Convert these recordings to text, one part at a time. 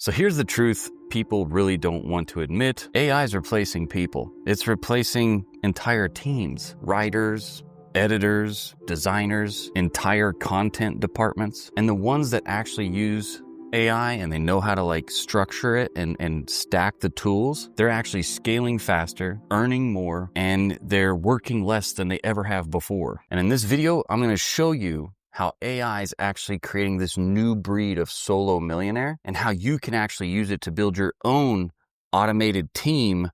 So here's the truth people really don't want to admit. AI is replacing people. It's replacing entire teams, writers, editors, designers, entire content departments. And the ones that actually use AI and they know how to structure it and stack the tools, they're actually scaling faster, earning more, and they're working less than they ever have before. And in this video, I'm going to show you how AI is actually creating this new breed of solo millionaire and how you can actually use it to build your own automated team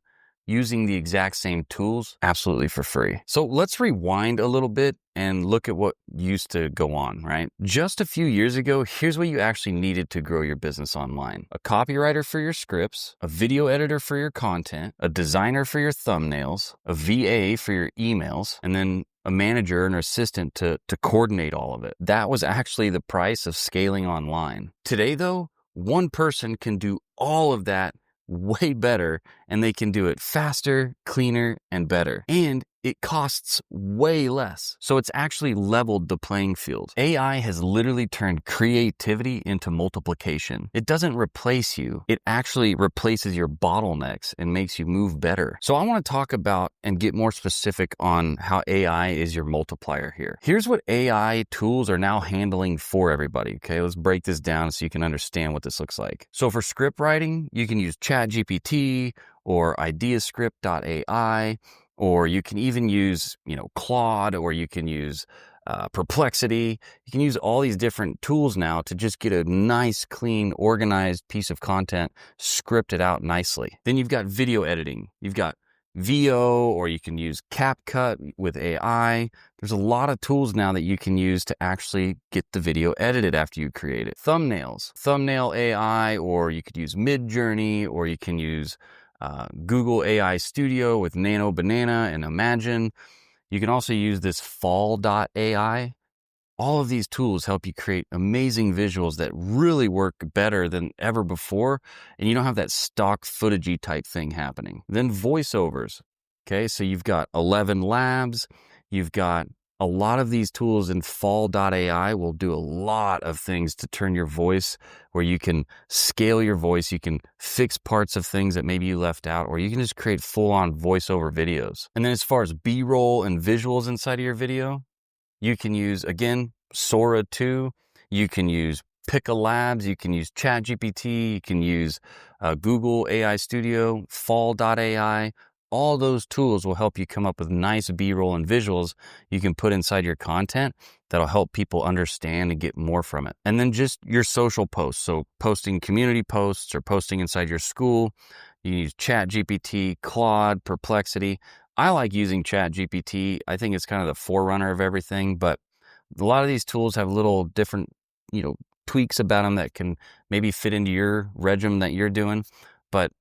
using the exact same tools absolutely for free. So let's rewind a little bit and look at what used to go on, right? Just a few years ago, here's what you actually needed to grow your business online. A copywriter for your scripts, a video editor for your content, a designer for your thumbnails, a VA for your emails, and then a manager and an assistant to coordinate all of it. That was actually the price of scaling online. Today though, one person can do all of that way better, and they can do it faster, cleaner, and better. And it costs way less. So it's actually leveled the playing field. AI has literally turned creativity into multiplication. It doesn't replace you. It actually replaces your bottlenecks and makes you move better. So I want to talk about and get more specific on how AI is your multiplier here. Here's what AI tools are now handling for everybody. Okay, let's break this down so you can understand what this looks like. So for script writing, you can use ChatGPT or ideascript.ai. Or you can even use, Claude, or you can use Perplexity. You can use all these different tools now to just get a nice, clean, organized piece of content scripted out nicely. Then you've got video editing. You've got VO, or you can use CapCut with AI. There's a lot of tools now that you can use to actually get the video edited after you create it. Thumbnails, Thumbnail AI, or you could use Midjourney, or you can use Google AI Studio with Nano Banana and Imagine. You can also use this fall.ai. All of these tools help you create amazing visuals that really work better than ever before, and you don't have that stock footagey type thing happening. Then voiceovers. Okay, so you've got 11 Labs, you've got a lot of these tools in fall.ai will do a lot of things to turn your voice, where you can scale your voice, you can fix parts of things that maybe you left out, or you can just create full-on voiceover videos. And then as far as B-roll and visuals inside of your video, you can use, again, Sora 2, you can use Pika Labs, you can use ChatGPT, you can use Google AI Studio, fall.ai. All those tools will help you come up with nice B-roll and visuals you can put inside your content that'll help people understand and get more from it. And then just your social posts. So posting community posts or posting inside your school. You use ChatGPT, Claude, Perplexity. I like using ChatGPT. I think it's kind of the forerunner of everything, but a lot of these tools have little different, tweaks about them that can maybe fit into your regimen that you're doing. But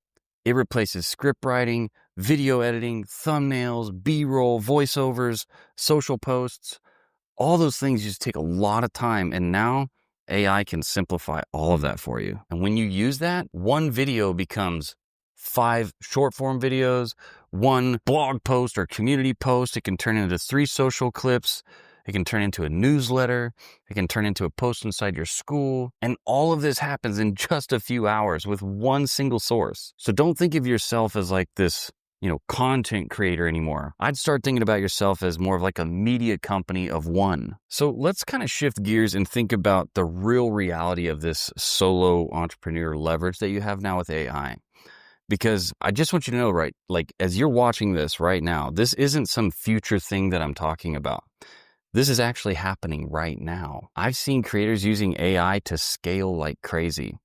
it replaces script writing, video editing, thumbnails, B-roll, voiceovers, social posts. All those things just take a lot of time. And now AI can simplify all of that for you. And when you use that, one video becomes 5 short form videos, 1 blog post or community post. It can turn into 3 social clips. It can turn into a newsletter. It can turn into a post inside your school. And all of this happens in just a few hours with one single source. So don't think of yourself as like this, content creator anymore. I'd start thinking about yourself as more of like a media company of one. So let's kind of shift gears and think about the real reality of this solo entrepreneur leverage that you have now with AI. Because I just want you to know, right, as you're watching this right now, this isn't some future thing that I'm talking about. This is actually happening right now. I've seen creators using AI to scale like crazy.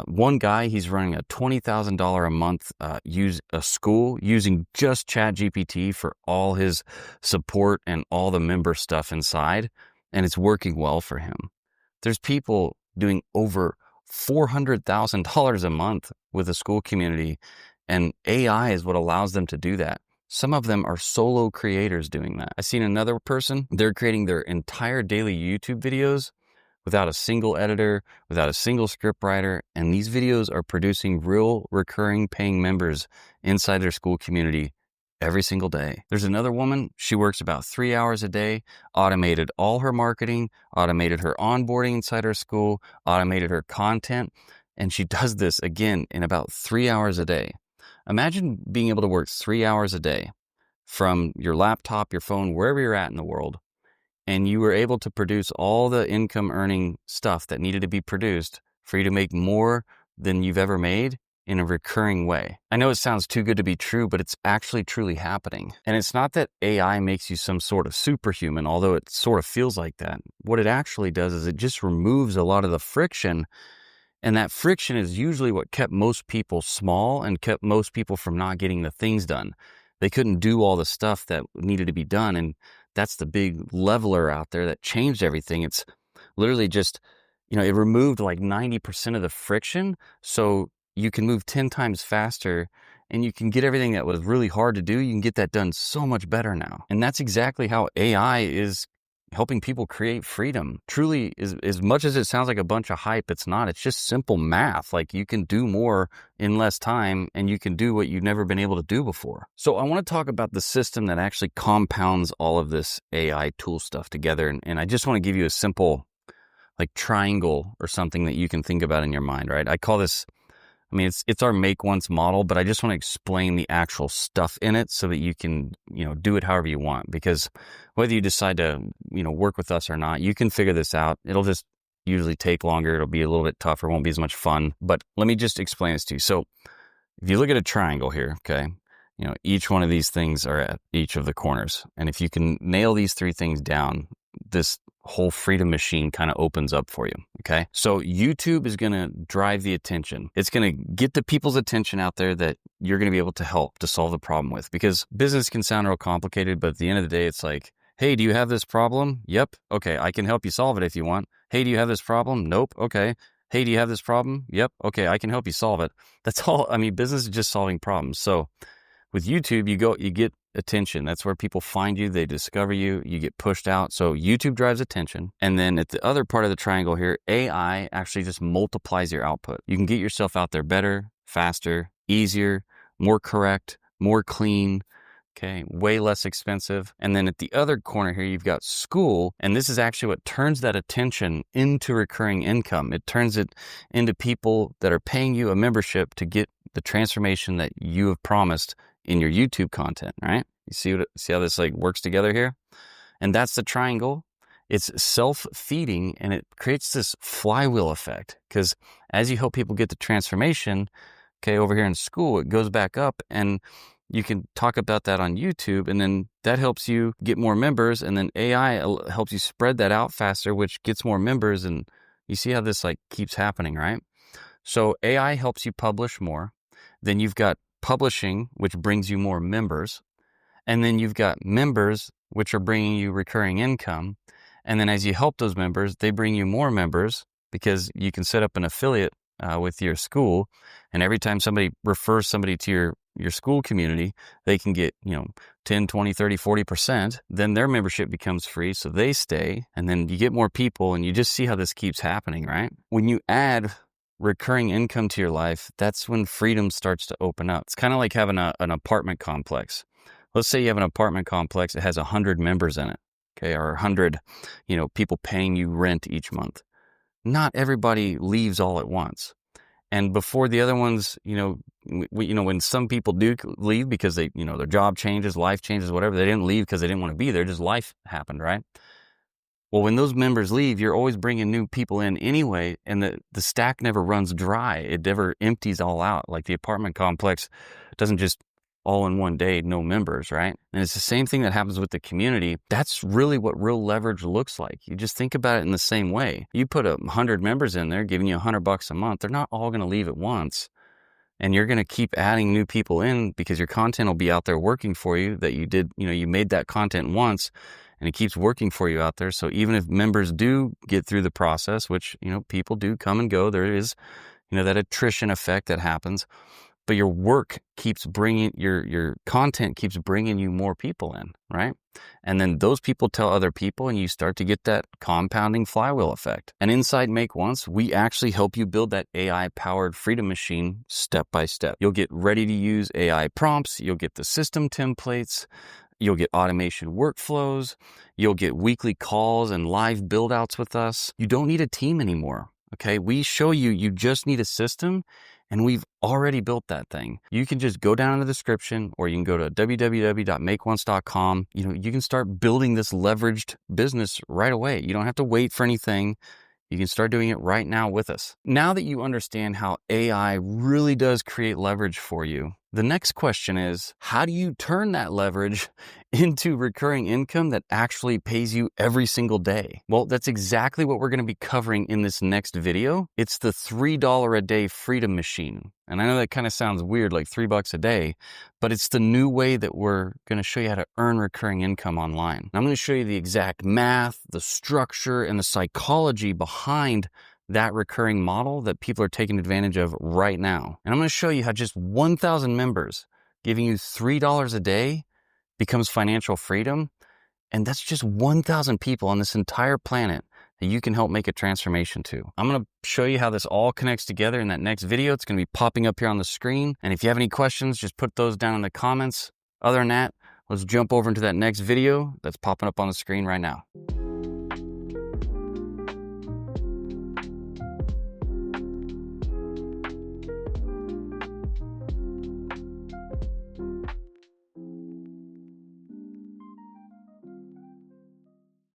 One guy, he's running a $20,000 a month use a school using just ChatGPT for all his support and all the member stuff inside, and it's working well for him. There's people doing over $400,000 a month with a school community, and AI is what allows them to do that. Some of them are solo creators doing that. I've seen another person, they're creating their entire daily YouTube videos without a single editor, without a single script writer, and these videos are producing real recurring paying members inside their school community every single day. There's another woman, she works about 3 hours a day, automated all her marketing, automated her onboarding inside her school, automated her content, And she does this again in about 3 hours a day. Imagine being able to work 3 hours a day from your laptop, your phone, wherever you're at in the world, and you were able to produce all the income earning stuff that needed to be produced for you to make more than you've ever made in a recurring way. I know it sounds too good to be true, but it's actually truly happening. And it's not that AI makes you some sort of superhuman, although it sort of feels like that. What it actually does is it just removes a lot of the friction. And that friction is usually what kept most people small and kept most people from not getting the things done. They couldn't do all the stuff that needed to be done. And that's the big leveler out there that changed everything. It's literally just, it removed like 90% of the friction. So you can move 10 times faster and you can get everything that was really hard to do. You can get that done so much better now. And that's exactly how AI is helping people create freedom. Truly, as much as it sounds like a bunch of hype, it's not. It's just simple math. Like, you can do more in less time and you can do what you've never been able to do before. So I want to talk about the system that actually compounds all of this AI tool stuff together. And I just want to give you a simple like triangle or something that you can think about in your mind, right? I call this, it's our MAKEONCE model, but I just want to explain the actual stuff in it so that you can, do it however you want. Because whether you decide to, work with us or not, you can figure this out. It'll just usually take longer. It'll be a little bit tougher. It won't be as much fun. But let me just explain this to you. So if you look at a triangle here, okay, each one of these things are at each of the corners. And if you can nail these three things down, this whole freedom machine kind of opens up for you. Okay. So YouTube is going to drive the attention. It's going to get the people's attention out there that you're going to be able to help to solve the problem with, because business can sound real complicated, but at the end of the day, it's like, hey, do you have this problem? Yep. Okay. I can help you solve it if you want. Hey, do you have this problem? Nope. Okay. Hey, do you have this problem? Yep. Okay. I can help you solve it. That's all. Business is just solving problems. So with YouTube, you get attention. That's where people find you. They discover you. You get pushed out. So YouTube drives attention. And then at the other part of the triangle here, AI actually just multiplies your output. You can get yourself out there better, faster, easier, more correct, more clean. Okay, way less expensive. And then at the other corner here, you've got Skool. And this is actually what turns that attention into recurring income. It turns it into people that are paying you a membership to get the transformation that you have promised in your YouTube content, right? You see how this like works together here? And that's the triangle. It's self-feeding, and it creates this flywheel effect, because as you help people get the transformation, okay, over here in Skool, it goes back up, and you can talk about that on YouTube, and then that helps you get more members, and then AI helps you spread that out faster, which gets more members. And you see how this like keeps happening, right? So AI helps you publish more. Then you've got publishing, which brings you more members. And then you've got members, which are bringing you recurring income. And then as you help those members, they bring you more members, because you can set up an affiliate with your school. And every time somebody refers somebody to your school community, they can get, 10, 20, 30, 40%. Then their membership becomes free, so they stay. And then you get more people, and you just see how this keeps happening, right? When you add recurring income to your life, that's when freedom starts to open up. It's kind of like having an apartment complex. Let's say you have an apartment complex that has 100 members in it, okay, or 100, people paying you rent each month. Not everybody leaves all at once. And before the other ones, when some people do leave because they, their job changes, life changes, whatever, they didn't leave because they didn't want to be there, just life happened, right? Well, when those members leave, you're always bringing new people in anyway, and the stack never runs dry. It never empties all out. Like the apartment complex doesn't just all in one day, no members, right? And it's the same thing that happens with the community. That's really what real leverage looks like. You just think about it in the same way. You put 100 members in there, giving you $100 a month. They're not all going to leave at once. And you're going to keep adding new people in, because your content will be out there working for you, that you did, you made that content once, and it keeps working for you out there. So even if members do get through the process, which, people do come and go, there is, that attrition effect that happens, but your work keeps bringing, your content keeps bringing you more people in, right? And then those people tell other people, and you start to get that compounding flywheel effect. And inside MAKEONCE, we actually help you build that AI-powered freedom machine step by step. You'll get ready to use AI prompts. You'll get the system templates. You'll get automation workflows. You'll get weekly calls and live build outs with us. You don't need a team anymore. Okay, we show you, you just need a system, and we've already built that thing. You can just go down in the description, or you can go to www.makeonce.com. You can start building this leveraged business right away. You don't have to wait for anything. You can start doing it right now with us. Now that you understand how AI really does create leverage for you, the next question is, how do you turn that leverage into recurring income that actually pays you every single day? Well, that's exactly what we're going to be covering in this next video. It's the $3 a day freedom machine. And I know that kind of sounds weird, like $3 a day, but it's the new way that we're going to show you how to earn recurring income online. I'm going to show you the exact math, the structure, and the psychology behind that recurring model that people are taking advantage of right now. And I'm going to show you how just 1,000 members giving you $3 a day becomes financial freedom. And that's just 1,000 people on this entire planet that you can help make a transformation to. I'm going to show you how this all connects together in that next video. It's going to be popping up here on the screen. And if you have any questions, just put those down in the comments. Other than that, let's jump over into that next video that's popping up on the screen right now.